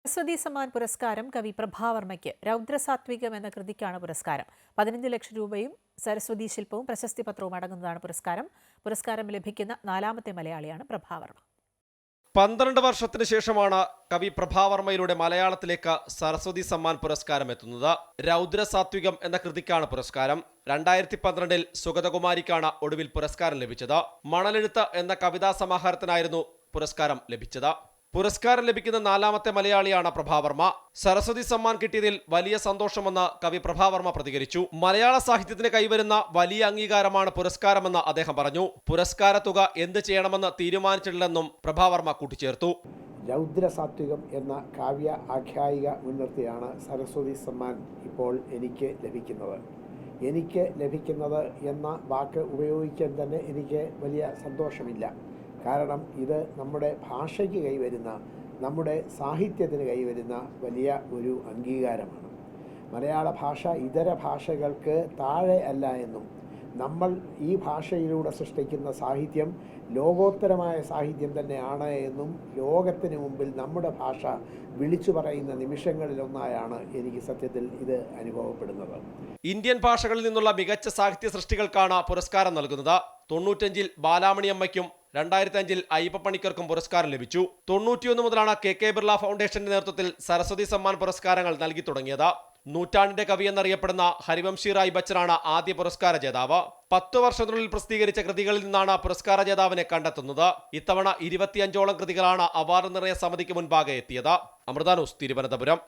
സരസ്വതി സമ്മാൻ പുരസ്കാരം കവി പ്രഭാവർമ്മയ്ക്ക് രൗദ്രസാത്വികം എന്ന കൃതിക്കാണ് പുരസ്കാരം. 15 ലക്ഷം രൂപയും സരസ്വതി ശില്പവും പ്രശസ്തി പത്രവും അടങ്ങുന്നതാണ് പുരസ്കാരം. പുരസ്കാരം ലഭിക്കുന്ന 4ാമത്തെ മലയാളിയാണ് പ്രഭാവർമ്മ. 12 വർഷത്തിന് ശേഷമാണ് കവി പ്രഭാവർമ്മയിലൂടെ മലയാളത്തിലേക്ക് സരസ്വതി സമ്മാൻ പുരസ്കാരം എത്തുന്നത്. രൗദ്രസാത്വികം എന്ന കൃതിക്കാണ് പുരസ്കാരം. 2012-ൽ സുഗതകുമാരിക്കാണ് ഒടുവിൽ പുരസ്കാരം ലഭിച്ചത്. മണലെഴുത്ത് എന്ന കവിതാ സമാഹാരത്തിനായിരുന്നു പുരസ്കാരം ലഭിച്ചത്. പുരസ്കാരം ലഭിക്കുന്ന 4ാമത്തെ മലയാളിയാണ് പ്രഭാവർമ്മ. സരസ്വതി സമ്മാൻ കിട്ടിയതിൽ വലിയ സന്തോഷമെന്ന് കവി പ്രഭാവർമ്മ പ്രതികരിച്ചു. മലയാള സാഹിത്യത്തിന് കൈവരുന്ന വലിയ അംഗീകാരമാണ് പുരസ്കാരമെന്ന് അദ്ദേഹം പറഞ്ഞു. പുരസ്കാര തുക എന്ത് ചെയ്യണമെന്ന് തീരുമാനിച്ചിട്ടില്ലെന്നും പ്രഭാവർമ്മ കൂട്ടിച്ചേർത്തു. രൗദ്രസാത്വികം എന്ന കാവ്യ ആഖ്യായിക മുൻനിർത്തിയാണ് സരസ്വതി സമ്മാൻ ഇപ്പോൾ എനിക്ക് ലഭിക്കുന്നത് എന്ന വാക്ക് ഉപയോഗിക്കാൻ തന്നെ എനിക്ക് വലിയ സന്തോഷമില്ല. കാരണം ഇത് നമ്മുടെ ഭാഷയ്ക്ക് കൈവരുന്ന, നമ്മുടെ സാഹിത്യത്തിന് കൈവരുന്ന വലിയ ഒരു അംഗീകാരമാണ്. മലയാള ഭാഷ ഇതര ഭാഷകൾക്ക് താഴെ അല്ല എന്നും നമ്മൾ ഈ ഭാഷയിലൂടെ സൃഷ്ടിക്കുന്ന സാഹിത്യം ലോകോത്തരമായ സാഹിത്യം തന്നെയാണ് എന്നും ലോകത്തിന് മുമ്പിൽ നമ്മുടെ ഭാഷ വിളിച്ചു പറയുന്ന നിമിഷങ്ങളിലൊന്നായാണ് എനിക്ക് സത്യത്തിൽ ഇത് അനുഭവപ്പെടുന്നത്. ഇന്ത്യൻ ഭാഷകളിൽ നിന്നുള്ള മികച്ച സാഹിത്യ സൃഷ്ടികൾക്കാണ് പുരസ്കാരം നൽകുന്നത്. 95-ൽ ബാലാമണിയമ്മയ്ക്കും 2005-ൽ അയ്യപ്പപ്പണിക്കർക്കും പുരസ്കാരം ലഭിച്ചു. 91 മുതലാണ് കെ ബിർള ഫൗണ്ടേഷന്റെ നേതൃത്വത്തിൽ സരസ്വതി സമ്മാൻ പുരസ്കാരങ്ങൾ നൽകി തുടങ്ങിയത്. നൂറ്റാണ്ടിന്റെ കവി എന്നറിയപ്പെടുന്ന ഹരിവംശി റായ് ബച്ചനാണ് ആദ്യ പുരസ്കാര ജേതാവ്. 10 വർഷത്തിനുള്ളിൽ പ്രസിദ്ധീകരിച്ച കൃതികളിൽ നിന്നാണ് പുരസ്കാര ജേതാവിനെ കണ്ടെത്തുന്നത്. ഇത്തവണ 25ഓളം കൃതികളാണ് അവാർഡ് നിർണയ സമിതിക്ക് മുൻപാകെ എത്തിയത്. അമൃത ന്യൂസ്, തിരുവനന്തപുരം.